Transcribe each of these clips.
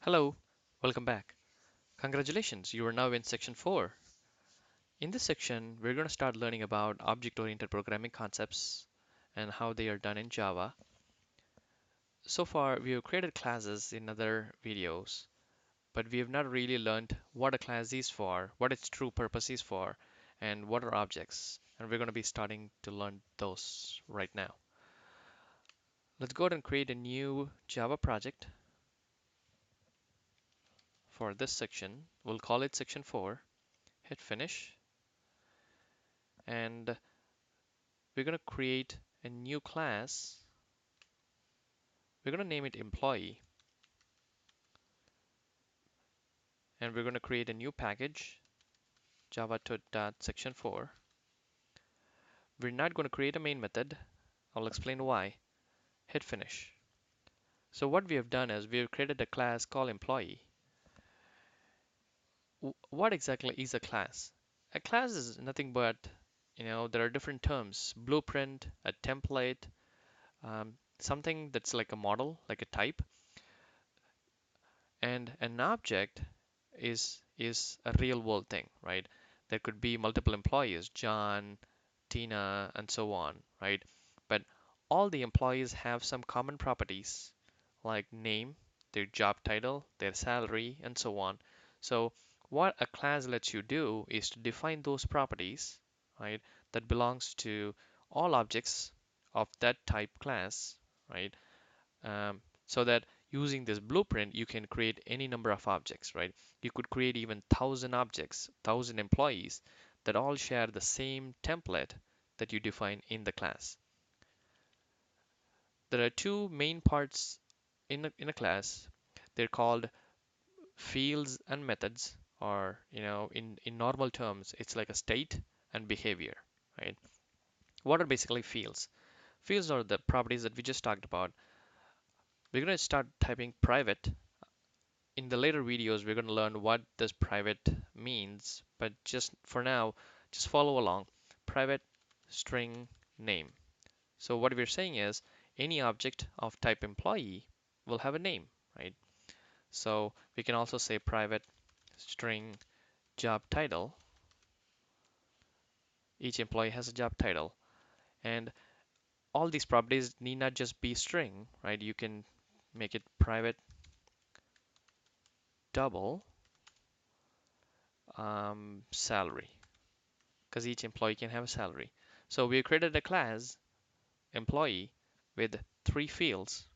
Hello, welcome back. Congratulations, you are now in section 4. In this section, we're going to start learning about object-oriented programming concepts and how they are done in Java. So far, we have created classes in other videos, but we have not really learned what a class is for, what its true purpose is for, and what are objects. And we're going to be starting to learn those right now. Let's go ahead and create a new Java project for this section. We'll call it section 4, hit finish, and we're going to create a new class. We're going to name it employee, and we're going to create a new package, java.section 4. We're not going to create a main method. I'll explain why. Hit finish. So what we have done is we have created a class called employee. What exactly is a class? A class is nothing but, there are different terms: blueprint, a template, something that's like a model, like a type, and an object is a real world thing, right? There could be multiple employees, John, Tina, and so on, right? But all the employees have some common properties like name, their job title, their salary, and so on. So what a class lets you do is to define those properties, right, that belongs to all objects of that type class, right? So that using this blueprint, you can create any number of objects, right? You could create even 1,000 objects, 1,000 employees that all share the same template that you define in the class. There are two main parts in a class. They're called fields and methods, or in normal terms, it's like a state and behavior, right? What are basically fields? Fields are the properties that we just talked about. We're going to start typing private. In the later videos, we're going to learn what this private means, but just for now, just follow along. Private string name. So what we're saying is any object of type employee will have a name, right? So we can also say private string job title. Each employee has a job title, and all these properties need not just be string, right? You can make it private double salary, because each employee can have a salary. So we created a class employee with three fields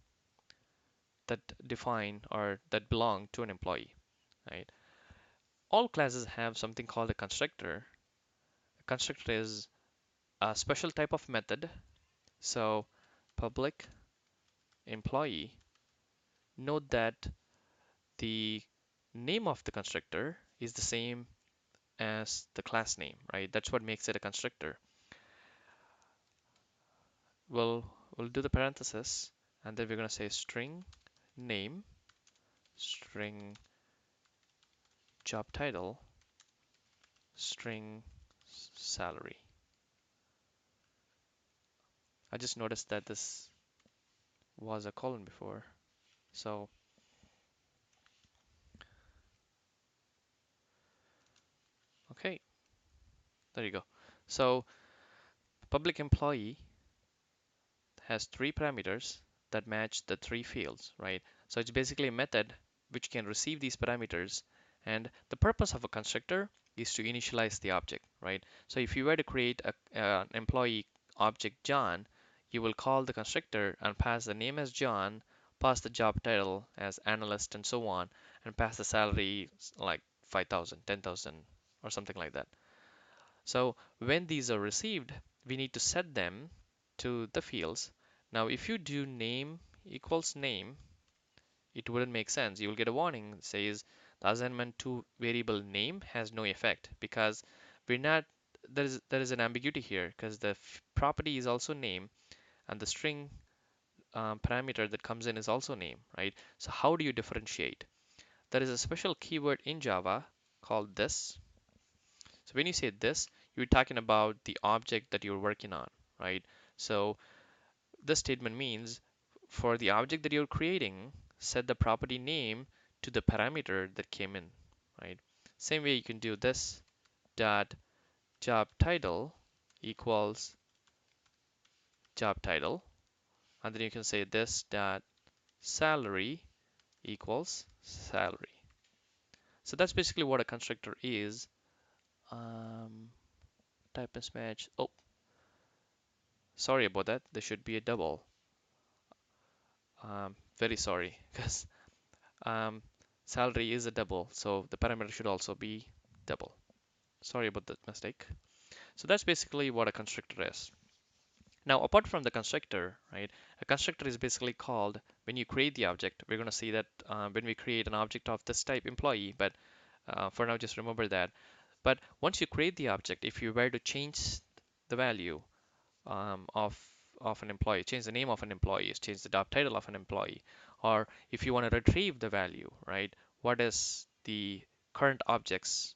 that define or that belong to an employee, right? All classes have something called a constructor. A constructor is a special type of method. So public employee, note that the name of the constructor is the same as the class name, right? That's what makes it a constructor. We'll do the parenthesis, and then we're going to say string name, string job title, string salary. I just noticed that this was a colon before. So, okay, there you go. So, public employee has three parameters that match the three fields, right? So it's basically a method which can receive these parameters, and the purpose of a constructor is to initialize the object, right? So if you were to create an employee object John, you will call the constructor and pass the name as John, pass the job title as analyst, and so on, and pass the salary like 5,000, 10,000, or something like that. So when these are received, we need to set them to the fields. Now, if you do name equals name, it wouldn't make sense. You will get a warning that says the assignment to variable name has no effect, because we're not there is an ambiguity here, because the property is also name, and the string parameter that comes in is also name, right? So how do you differentiate? There is a special keyword in Java called this. So when you say this, you're talking about the object that you're working on, right? So this statement means for the object that you're creating, set the property name to the parameter that came in, right? Same way you can do this dot job title equals job title, and then you can say this dot salary equals salary. So that's basically what a constructor is. Um, Type mismatch. Oh, sorry about that. There should be a double. Very sorry, because um, salary is a double, so the parameter should also be double. Sorry about that mistake. So that's basically what a constructor is. Now, apart from the constructor, right, a constructor is basically called when you create the object. We're going to see that when we create an object of this type employee, but for now, just remember that. But once you create the object, if you were to change the value of an employee, change the name of an employee, change the job title of an employee, or if you want to retrieve the value, right? What is the current object's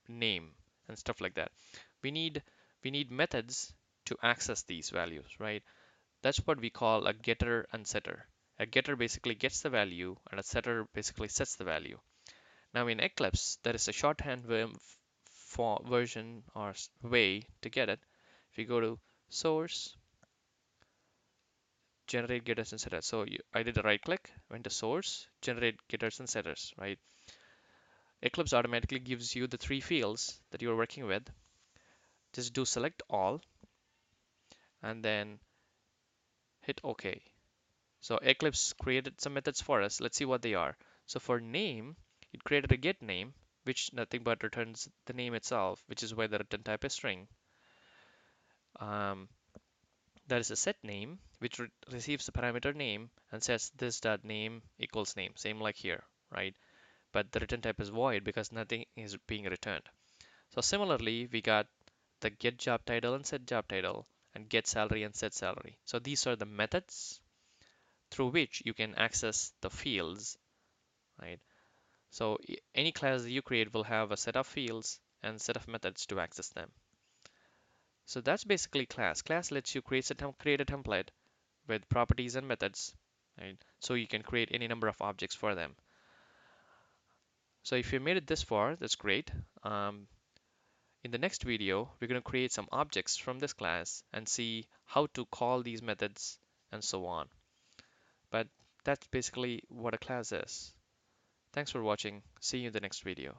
name and stuff like that. We need we need methods to access these values, right? That's what we call a getter and setter. A getter basically gets the value, and a setter basically sets the value. Now in Eclipse, there is a shorthand for version or way to get it. If you go to source, generate getters and setters. So I did a right click, went to source, generate getters and setters, right? Eclipse automatically gives you the three fields that you're working with. Just do select all and then hit OK. So Eclipse created some methods for us. Let's see what they are. So for name, it created a get name, which nothing but returns the name itself, which is why the return type is string. Um, There is a set name, which receives the parameter name and says this dot name equals name, same like here, right? But the return type is void because nothing is being returned. So similarly, we got the get job title and set job title and get salary and set salary. So these are the methods through which you can access the fields, right? So any class that you create will have a set of fields and set of methods to access them. So that's basically class. Class lets you create a template with properties and methods, right? So you can create any number of objects for them. So if you made it this far, that's great. In the next video, we're going to create some objects from this class and see how to call these methods and so on. But that's basically what a class is. Thanks for watching. See you in the next video.